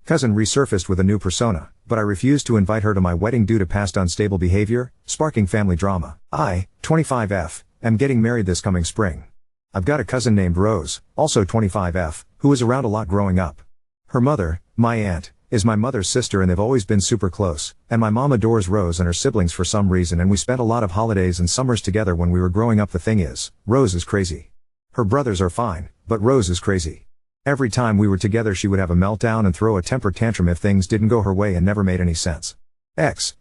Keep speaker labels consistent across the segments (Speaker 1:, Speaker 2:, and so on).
Speaker 1: Cousin resurfaced with a new persona, but I refused to invite her to my wedding due to past unstable behavior, sparking family drama. I, 25F, am getting married this coming spring. I've got a cousin named Rose, also 25F, who was around a lot growing up. Her mother, my aunt, is my mother's sister and they've always been super close, and my mom adores Rose and her siblings for some reason and we spent a lot of holidays and summers together when we were growing up. The thing is, Rose is crazy. Her brothers are fine, but Rose is crazy. Every time we were together she would have a meltdown and throw a temper tantrum if things didn't go her way and never made any sense.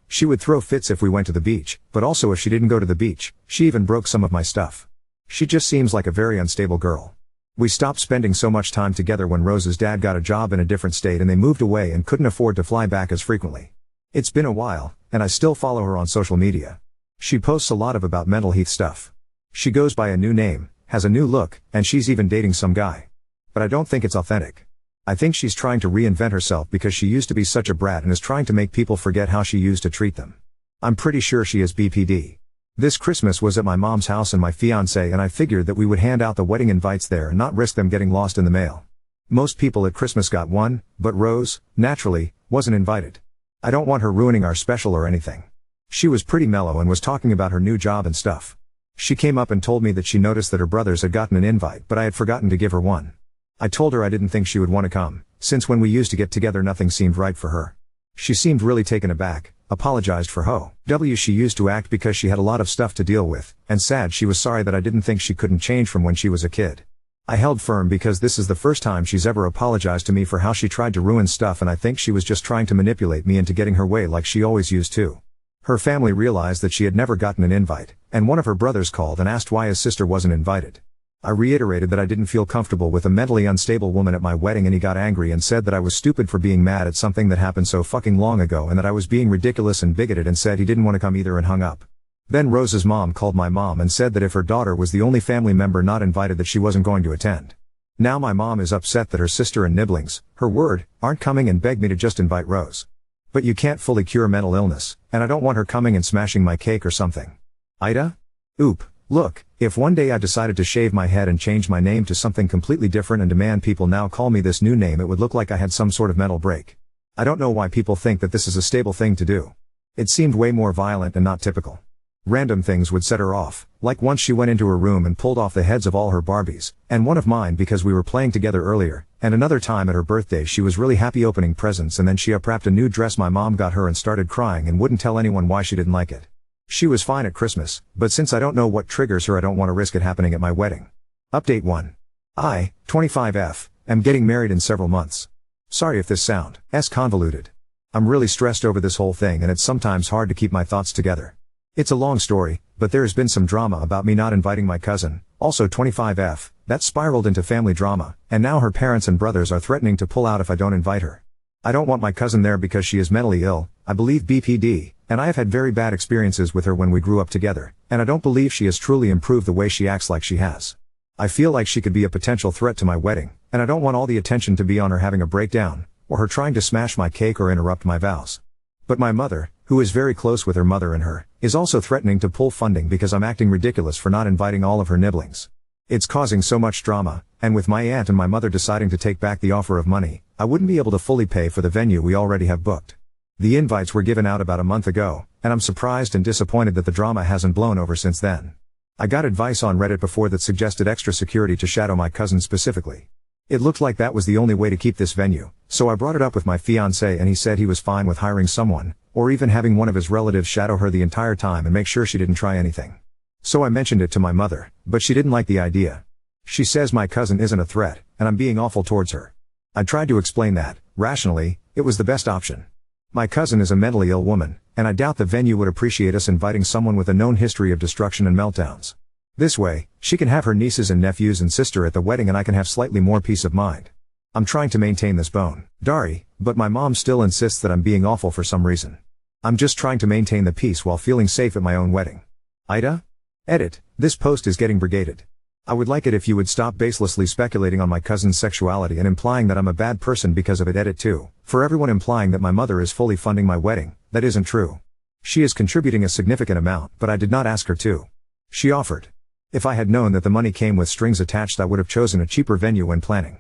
Speaker 1: She would throw fits if we went to the beach, but also if she didn't go to the beach, she even broke some of my stuff. She just seems like a very unstable girl. We stopped spending so much time together when Rose's dad got a job in a different state and they moved away and couldn't afford to fly back as frequently. It's been a while, and I still follow her on social media. She posts a lot about mental health stuff. She goes by a new name, has a new look, and she's even dating some guy. But I don't think it's authentic. I think she's trying to reinvent herself because she used to be such a brat and is trying to make people forget how she used to treat them. I'm pretty sure she is BPD. This Christmas was at my mom's house and my fiancé and I figured that we would hand out the wedding invites there and not risk them getting lost in the mail. Most people at Christmas got one, but Rose, naturally, wasn't invited. I don't want her ruining our special or anything. She was pretty mellow and was talking about her new job and stuff. She came up and told me that she noticed that her brothers had gotten an invite but I had forgotten to give her one. I told her I didn't think she would want to come, since when we used to get together nothing seemed right for her. She seemed really taken aback, apologized for how she used to act because she had a lot of stuff to deal with, and said she was sorry that I didn't think she couldn't change from when she was a kid. I held firm because this is the first time she's ever apologized to me for how she tried to ruin stuff and I think she was just trying to manipulate me into getting her way like she always used to. Her family realized that she had never gotten an invite, and one of her brothers called and asked why his sister wasn't invited. I reiterated that I didn't feel comfortable with a mentally unstable woman at my wedding and he got angry and said that I was stupid for being mad at something that happened so fucking long ago and that I was being ridiculous and bigoted and said he didn't want to come either and hung up. Then Rose's mom called my mom and said that if her daughter was the only family member not invited that she wasn't going to attend. Now my mom is upset that her sister and nibblings, her word, aren't coming and begged me to just invite Rose. But you can't fully cure mental illness, and I don't want her coming and smashing my cake or something. Ida? Oop. Look, if one day I decided to shave my head and change my name to something completely different and demand people now call me this new name, it would look like I had some sort of mental break. I don't know why people think that this is a stable thing to do. It seemed way more violent and not typical. Random things would set her off, like once she went into her room and pulled off the heads of all her Barbies, and one of mine because we were playing together earlier, and another time at her birthday she was really happy opening presents and then she unwrapped a new dress my mom got her and started crying and wouldn't tell anyone why she didn't like it. She was fine at Christmas, but since I don't know what triggers her I don't want to risk it happening at my wedding. Update 1. I, 25F, am getting married in several months. Sorry if this sounds convoluted. I'm really stressed over this whole thing and it's sometimes hard to keep my thoughts together. It's a long story, but there has been some drama about me not inviting my cousin, also 25F, that spiraled into family drama, and now her parents and brothers are threatening to pull out if I don't invite her. I don't want my cousin there because she is mentally ill, I believe BPD, and I have had very bad experiences with her when we grew up together, and I don't believe she has truly improved the way she acts like she has. I feel like she could be a potential threat to my wedding, and I don't want all the attention to be on her having a breakdown, or her trying to smash my cake or interrupt my vows. But my mother, who is very close with her mother and her, is also threatening to pull funding because I'm acting ridiculous for not inviting all of her nibblings. It's causing so much drama, and with my aunt and my mother deciding to take back the offer of money, I wouldn't be able to fully pay for the venue we already have booked. The invites were given out about a month ago, and I'm surprised and disappointed that the drama hasn't blown over since then. I got advice on Reddit before that suggested extra security to shadow my cousin specifically. It looked like that was the only way to keep this venue, so I brought it up with my fiancé and he said he was fine with hiring someone, or even having one of his relatives shadow her the entire time and make sure she didn't try anything. So I mentioned it to my mother, but she didn't like the idea. She says my cousin isn't a threat, and I'm being awful towards her. I tried to explain that, rationally, it was the best option. My cousin is a mentally ill woman, and I doubt the venue would appreciate us inviting someone with a known history of destruction and meltdowns. This way, she can have her nieces and nephews and sister at the wedding and I can have slightly more peace of mind. I'm trying to maintain this bone, Dari, but my mom still insists that I'm being awful for some reason. I'm just trying to maintain the peace while feeling safe at my own wedding. Ida? Edit, this post is getting brigaded. I would like it if you would stop baselessly speculating on my cousin's sexuality and implying that I'm a bad person because of it. Edit 2, for everyone implying that my mother is fully funding my wedding, that isn't true. She is contributing a significant amount, but I did not ask her to. She offered. If I had known that the money came with strings attached I would have chosen a cheaper venue when planning.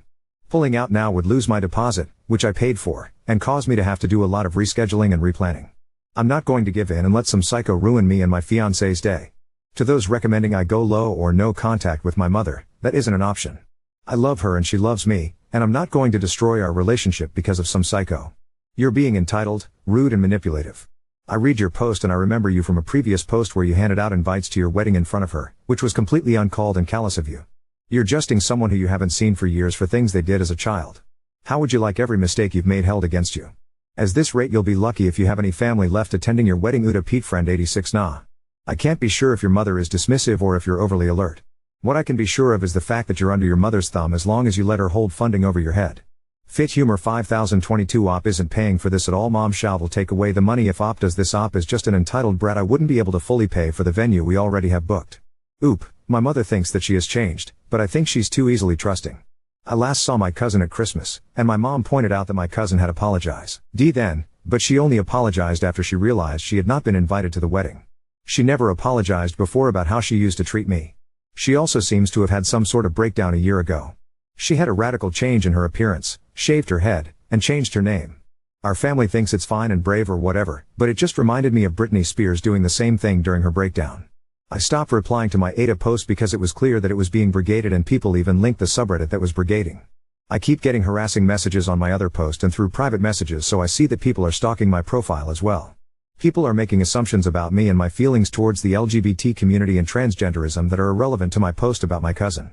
Speaker 1: Pulling out now would lose my deposit, which I paid for, and cause me to have to do a lot of rescheduling and replanning. I'm not going to give in and let some psycho ruin me and my fiancé's day. To those recommending I go low or no contact with my mother, that isn't an option. I love her and she loves me, and I'm not going to destroy our relationship because of some psycho. You're being entitled, rude and manipulative. I read your post and I remember you from a previous post where you handed out invites to your wedding in front of her, which was completely uncalled and callous of you. You're justing someone who you haven't seen for years for things they did as a child. How would you like every mistake you've made held against you? As this rate you'll be lucky if you have any family left attending your wedding. Uda Pete friend 86 Nah. I can't be sure if your mother is dismissive or if you're overly alert. What I can be sure of is the fact that you're under your mother's thumb as long as you let her hold funding over your head. Fit Humor 5022 Op isn't paying for this at all. Mom Shao will take away the money if Op does this. Op is just an entitled brat. I wouldn't be able to fully pay for the venue we already have booked. Oop, my mother thinks that she has changed, but I think she's too easily trusting. I last saw my cousin at Christmas, and my mom pointed out that my cousin had apologized. Then, but she only apologized after she realized she had not been invited to the wedding. She never apologized before about how she used to treat me. She also seems to have had some sort of breakdown a year ago. She had a radical change in her appearance, shaved her head, and changed her name. Our family thinks it's fine and brave or whatever, but it just reminded me of Britney Spears doing the same thing during her breakdown. I stopped replying to my Ada post because it was clear that it was being brigaded and people even linked the subreddit that was brigading. I keep getting harassing messages on my other post and through private messages, so I see that people are stalking my profile as well. People are making assumptions about me and my feelings towards the LGBT community and transgenderism that are irrelevant to my post about my cousin.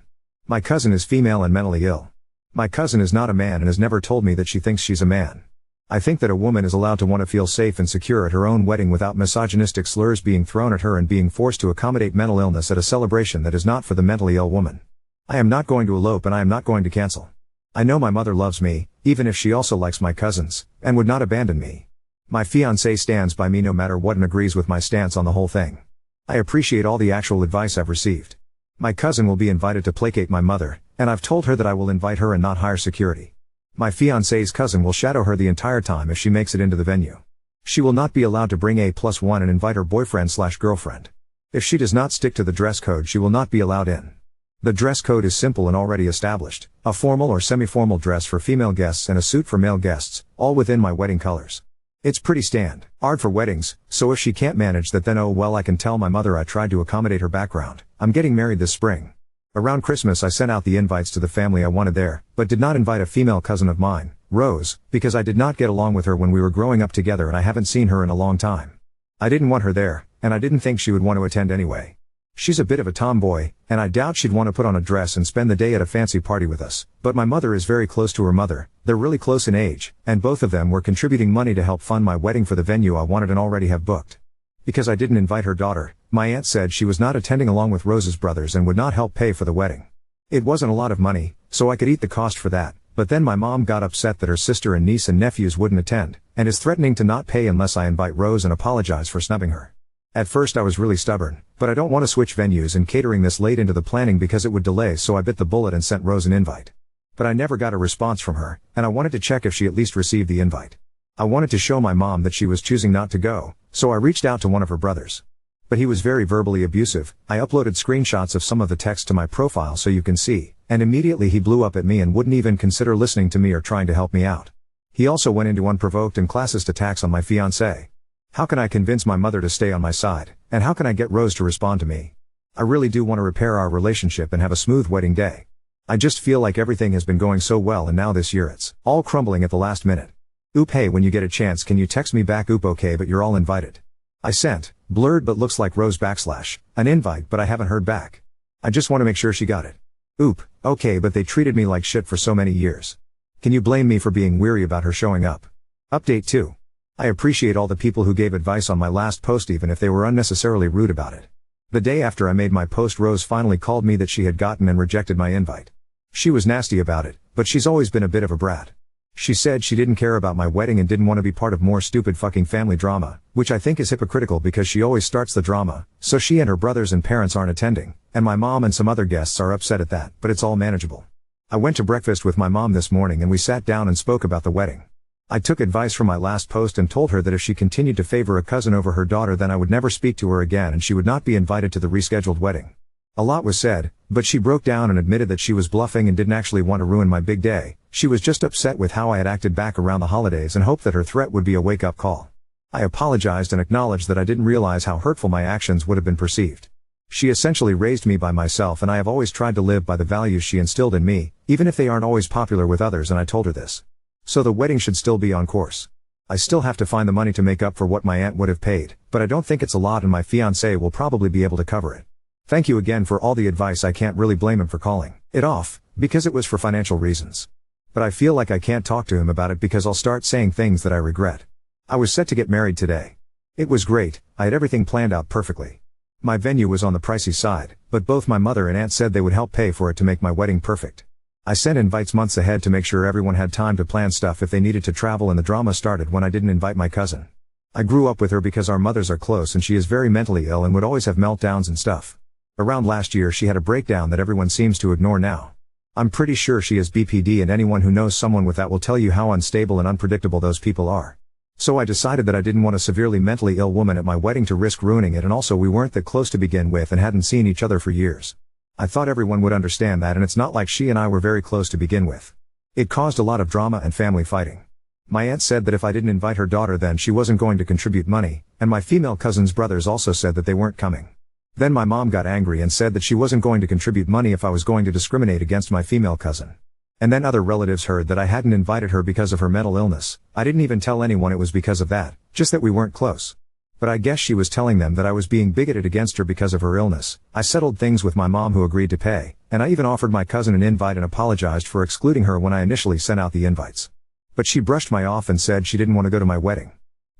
Speaker 1: My cousin is female and mentally ill. My cousin is not a man and has never told me that she thinks she's a man. I think that a woman is allowed to want to feel safe and secure at her own wedding without misogynistic slurs being thrown at her and being forced to accommodate mental illness at a celebration that is not for the mentally ill woman. I am not going to elope and I am not going to cancel. I know my mother loves me, even if she also likes my cousins, and would not abandon me. My fiancé stands by me no matter what and agrees with my stance on the whole thing. I appreciate all the actual advice I've received. My cousin will be invited to placate my mother, and I've told her that I will invite her and not hire security. My fiancé's cousin will shadow her the entire time if she makes it into the venue. She will not be allowed to bring A+1 and invite her boyfriend/girlfriend. If she does not stick to the dress code, she will not be allowed in. The dress code is simple and already established, a formal or semi-formal dress for female guests and a suit for male guests, all within my wedding colors. It's pretty standard for weddings, so if she can't manage that, then oh well, I can tell my mother I tried to accommodate her background. I'm getting married this spring. Around Christmas I sent out the invites to the family I wanted there, but did not invite a female cousin of mine, Rose, because I did not get along with her when we were growing up together and I haven't seen her in a long time. I didn't want her there, and I didn't think she would want to attend anyway. She's a bit of a tomboy, and I doubt she'd want to put on a dress and spend the day at a fancy party with us, but my mother is very close to her mother, they're really close in age, and both of them were contributing money to help fund my wedding for the venue I wanted and already have booked. Because I didn't invite her daughter, my aunt said she was not attending along with Rose's brothers and would not help pay for the wedding. It wasn't a lot of money, so I could eat the cost for that, but then my mom got upset that her sister and niece and nephews wouldn't attend, and is threatening to not pay unless I invite Rose and apologize for snubbing her. At first I was really stubborn, but I don't want to switch venues and catering this late into the planning because it would delay, so I bit the bullet and sent Rose an invite. But I never got a response from her, and I wanted to check if she at least received the invite. I wanted to show my mom that she was choosing not to go, so I reached out to one of her brothers. But he was very verbally abusive. I uploaded screenshots of some of the text to my profile so you can see, and immediately he blew up at me and wouldn't even consider listening to me or trying to help me out. He also went into unprovoked and classist attacks on my fiancé. How can I convince my mother to stay on my side, and how can I get Rose to respond to me? I really do want to repair our relationship and have a smooth wedding day. I just feel like everything has been going so well and now this year it's all crumbling at the last minute. Oop, hey, when you get a chance can you text me back? Oop, okay, but you're all invited. I sent, blurred but looks like Rose / an invite, but I haven't heard back. I just want to make sure she got it. Oop, okay, but they treated me like shit for so many years. Can you blame me for being weary about her showing up? Update 2. I appreciate all the people who gave advice on my last post even if they were unnecessarily rude about it. The day after I made my post, Rose finally called me that she had gotten and rejected my invite. She was nasty about it, but she's always been a bit of a brat. She said she didn't care about my wedding and didn't want to be part of more stupid fucking family drama, which I think is hypocritical because she always starts the drama, so she and her brothers and parents aren't attending, and my mom and some other guests are upset at that, but it's all manageable. I went to breakfast with my mom this morning and we sat down and spoke about the wedding. I took advice from my last post and told her that if she continued to favor a cousin over her daughter then I would never speak to her again and she would not be invited to the rescheduled wedding. A lot was said, But she broke down and admitted that she was bluffing and didn't actually want to ruin my big day. She was just upset with how I had acted back around the holidays and hoped that her threat would be a wake-up call. I apologized and acknowledged that I didn't realize how hurtful my actions would have been perceived. She essentially raised me by myself, and I have always tried to live by the values she instilled in me, even if they aren't always popular with others, and I told her this. So the wedding should still be on course. I still have to find the money to make up for what my aunt would have paid, but I don't think it's a lot and my fiancé will probably be able to cover it. Thank you again for all the advice. I can't really blame him for calling it off, because it was for financial reasons. But I feel like I can't talk to him about it because I'll start saying things that I regret. I was set to get married today. It was great, I had everything planned out perfectly. My venue was on the pricey side, but both my mother and aunt said they would help pay for it to make my wedding perfect. I sent invites months ahead to make sure everyone had time to plan stuff if they needed to travel, and the drama started when I didn't invite my cousin. I grew up with her because our mothers are close and she is very mentally ill and would always have meltdowns and stuff. Around last year she had a breakdown that everyone seems to ignore now. I'm pretty sure she has BPD, and anyone who knows someone with that will tell you how unstable and unpredictable those people are. So I decided that I didn't want a severely mentally ill woman at my wedding to risk ruining it, and also we weren't that close to begin with and hadn't seen each other for years. I thought everyone would understand that, and it's not like she and I were very close to begin with. It caused a lot of drama and family fighting. My aunt said that if I didn't invite her daughter then she wasn't going to contribute money, and my female cousin's brothers also said that they weren't coming. Then my mom got angry and said that she wasn't going to contribute money if I was going to discriminate against my female cousin. And then other relatives heard that I hadn't invited her because of her mental illness. I didn't even tell anyone it was because of that, just that we weren't close. But I guess she was telling them that I was being bigoted against her because of her illness. I settled things with my mom, who agreed to pay, and I even offered my cousin an invite and apologized for excluding her when I initially sent out the invites. But she brushed me off and said she didn't want to go to my wedding.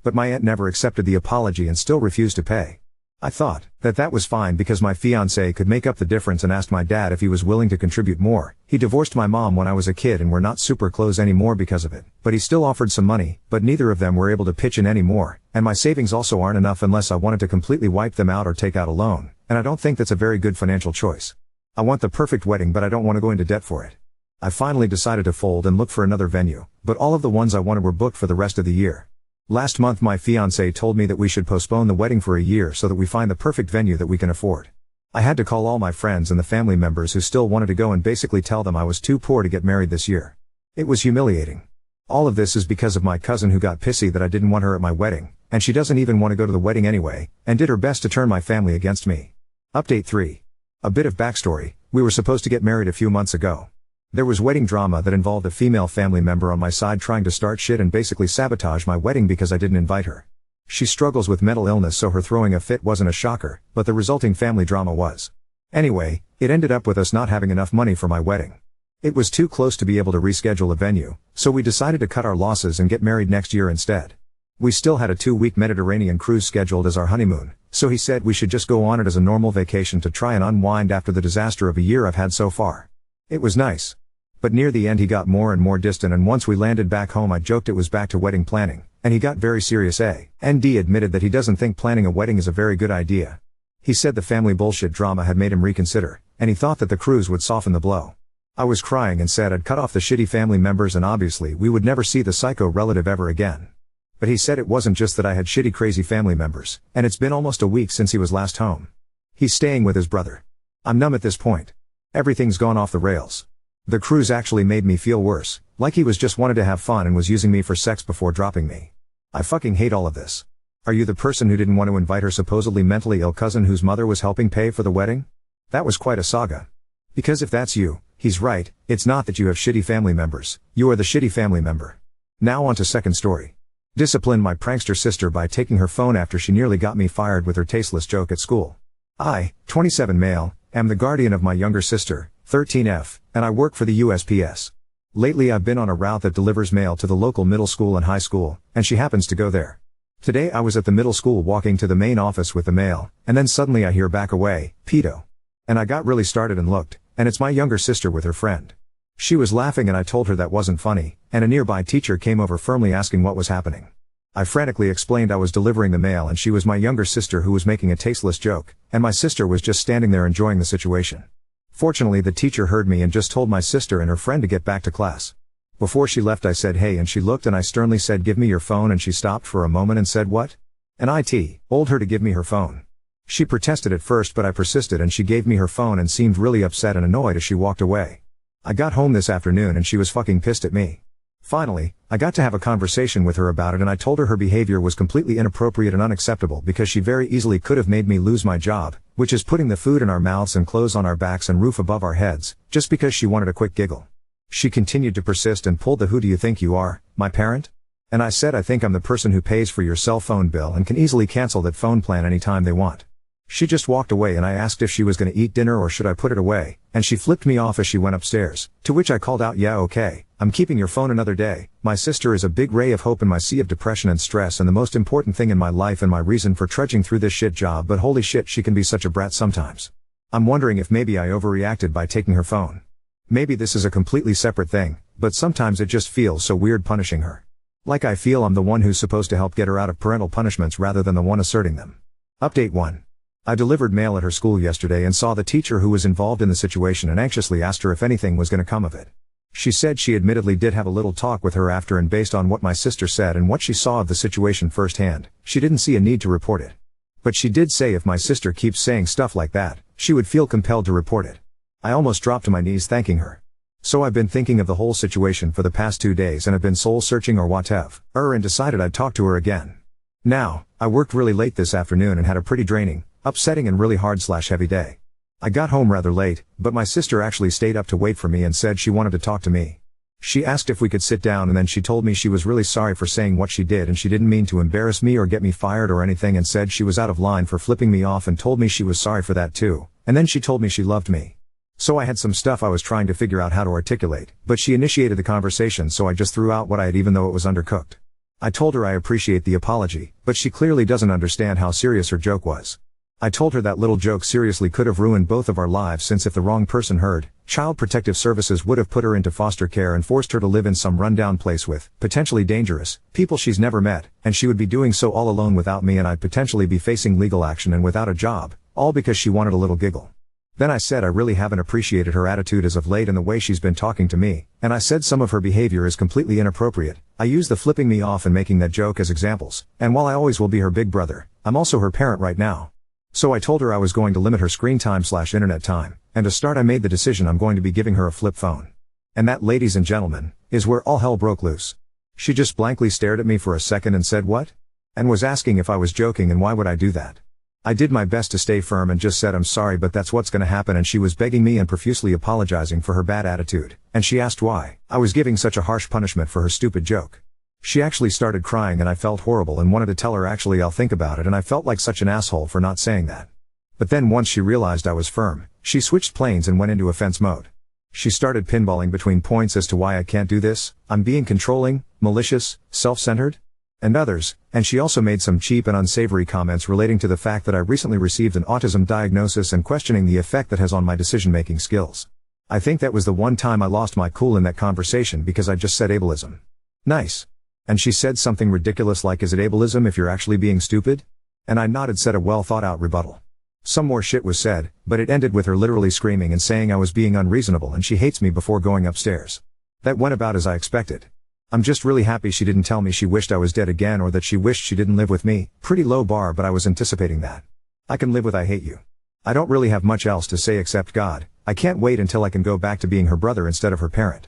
Speaker 1: But my aunt never accepted the apology and still refused to pay. I thought that was fine because my fiancé could make up the difference, and asked my dad if he was willing to contribute more. He divorced my mom when I was a kid and we're not super close anymore because of it, but he still offered some money, but neither of them were able to pitch in anymore, and my savings also aren't enough unless I wanted to completely wipe them out or take out a loan, and I don't think that's a very good financial choice. I want the perfect wedding, but I don't want to go into debt for it. I finally decided to fold and look for another venue, but all of the ones I wanted were booked for the rest of the year. Last month my fiancé told me that we should postpone the wedding for a year so that we find the perfect venue that we can afford. I had to call all my friends and the family members who still wanted to go and basically tell them I was too poor to get married this year. It was humiliating. All of this is because of my cousin, who got pissy that I didn't want her at my wedding, and she doesn't even want to go to the wedding anyway, and did her best to turn my family against me. Update 3. A bit of backstory: we were supposed to get married a few months ago. There was wedding drama that involved a female family member on my side trying to start shit and basically sabotage my wedding because I didn't invite her. She struggles with mental illness, so her throwing a fit wasn't a shocker, but the resulting family drama was. Anyway, it ended up with us not having enough money for my wedding. It was too close to be able to reschedule a venue, so we decided to cut our losses and get married next year instead. We still had a 2-week Mediterranean cruise scheduled as our honeymoon, so he said we should just go on it as a normal vacation to try and unwind after the disaster of a year I've had so far. It was nice. But near the end he got more and more distant, and once we landed back home I joked it was back to wedding planning, and he got very serious. A.N.D. admitted that he doesn't think planning a wedding is a very good idea. He said the family bullshit drama had made him reconsider, and he thought that the cruise would soften the blow. I was crying and said I'd cut off the shitty family members and obviously we would never see the psycho relative ever again. But he said it wasn't just that I had shitty crazy family members, and it's been almost a week since he was last home. He's staying with his brother. I'm numb at this point. Everything's gone off the rails. The cruise actually made me feel worse, like he was just wanted to have fun and was using me for sex before dropping me. I fucking hate all of this. Are you the person who didn't want to invite her supposedly mentally ill cousin whose mother was helping pay for the wedding? That was quite a saga. Because if that's you, he's right, it's not that you have shitty family members, you are the shitty family member. Now on to second story. Disciplined my prankster sister by taking her phone after she nearly got me fired with her tasteless joke at school. I, 27 male, am the guardian of my younger sister, 13F, and I work for the USPS. Lately I've been on a route that delivers mail to the local middle school and high school, and she happens to go there. Today I was at the middle school walking to the main office with the mail, and then suddenly I hear "back away, pedo." And I got really started and looked, and it's my younger sister with her friend. She was laughing and I told her that wasn't funny, and a nearby teacher came over firmly asking what was happening. I frantically explained I was delivering the mail and she was my younger sister who was making a tasteless joke, and my sister was just standing there enjoying the situation. Fortunately the teacher heard me and just told my sister and her friend to get back to class. Before she left I said hey, and she looked and I sternly said give me your phone, and she stopped for a moment and said what? And I told her to give me her phone. She protested at first, but I persisted and she gave me her phone and seemed really upset and annoyed as she walked away. I got home this afternoon and she was fucking pissed at me. Finally, I got to have a conversation with her about it and I told her behavior was completely inappropriate and unacceptable because she very easily could have made me lose my job, which is putting the food in our mouths and clothes on our backs and roof above our heads, just because she wanted a quick giggle. She continued to persist and pulled the "who do you think you are, my parent?" And I said I think I'm the person who pays for your cell phone bill and can easily cancel that phone plan anytime they want. She just walked away and I asked if she was gonna eat dinner or should I put it away, and she flipped me off as she went upstairs, to which I called out, "Yeah, okay, I'm keeping your phone another day. My sister is a big ray of hope in my sea of depression and stress and the most important thing in my life and my reason for trudging through this shit job, but holy shit, she can be such a brat sometimes." I'm wondering if maybe I overreacted by taking her phone. Maybe this is a completely separate thing, but sometimes it just feels so weird punishing her. Like I feel I'm the one who's supposed to help get her out of parental punishments rather than the one asserting them. Update 1. I delivered mail at her school yesterday and saw the teacher who was involved in the situation and anxiously asked her if anything was going to come of it. She said she admittedly did have a little talk with her after, and based on what my sister said and what she saw of the situation firsthand, she didn't see a need to report it. But she did say if my sister keeps saying stuff like that, she would feel compelled to report it. I almost dropped to my knees thanking her. So I've been thinking of the whole situation for the past 2 days and have been soul searching or whatever, and decided I'd talk to her again. Now, I worked really late this afternoon and had a pretty draining, upsetting and really hard/heavy day. I got home rather late, but my sister actually stayed up to wait for me and said she wanted to talk to me. She asked if we could sit down and then she told me she was really sorry for saying what she did and she didn't mean to embarrass me or get me fired or anything, and said she was out of line for flipping me off and told me she was sorry for that too, and then she told me she loved me. So I had some stuff I was trying to figure out how to articulate, but she initiated the conversation, so I just threw out what I had even though it was undercooked. I told her I appreciate the apology, but she clearly doesn't understand how serious her joke was. I told her that little joke seriously could have ruined both of our lives, since if the wrong person heard, Child Protective Services would have put her into foster care and forced her to live in some rundown place with, potentially dangerous, people she's never met, and she would be doing so all alone without me, and I'd potentially be facing legal action and without a job, all because she wanted a little giggle. Then I said I really haven't appreciated her attitude as of late and the way she's been talking to me, and I said some of her behavior is completely inappropriate. I used the flipping me off and making that joke as examples, and while I always will be her big brother, I'm also her parent right now. So I told her I was going to limit her screen time/internet time, and to start I made the decision I'm going to be giving her a flip phone. And that, ladies and gentlemen, is where all hell broke loose. She just blankly stared at me for a second and said what? And was asking if I was joking and why would I do that. I did my best to stay firm and just said I'm sorry but that's what's gonna happen, and she was begging me and profusely apologizing for her bad attitude, and she asked why I was giving such a harsh punishment for her stupid joke. She actually started crying and I felt horrible and wanted to tell her actually I'll think about it, and I felt like such an asshole for not saying that. But then once she realized I was firm, she switched planes and went into offense mode. She started pinballing between points as to why I can't do this, I'm being controlling, malicious, self-centered, and others, and she also made some cheap and unsavory comments relating to the fact that I recently received an autism diagnosis and questioning the effect that has on my decision-making skills. I think that was the one time I lost my cool in that conversation because I just said ableism. Nice. And she said something ridiculous like, is it ableism if you're actually being stupid? And I nodded, said a well thought out rebuttal. Some more shit was said, but it ended with her literally screaming and saying I was being unreasonable and she hates me before going upstairs. That went about as I expected. I'm just really happy she didn't tell me she wished I was dead again or that she wished she didn't live with me. Pretty low bar, but I was anticipating that. I can live with I hate you. I don't really have much else to say except God, I can't wait until I can go back to being her brother instead of her parent.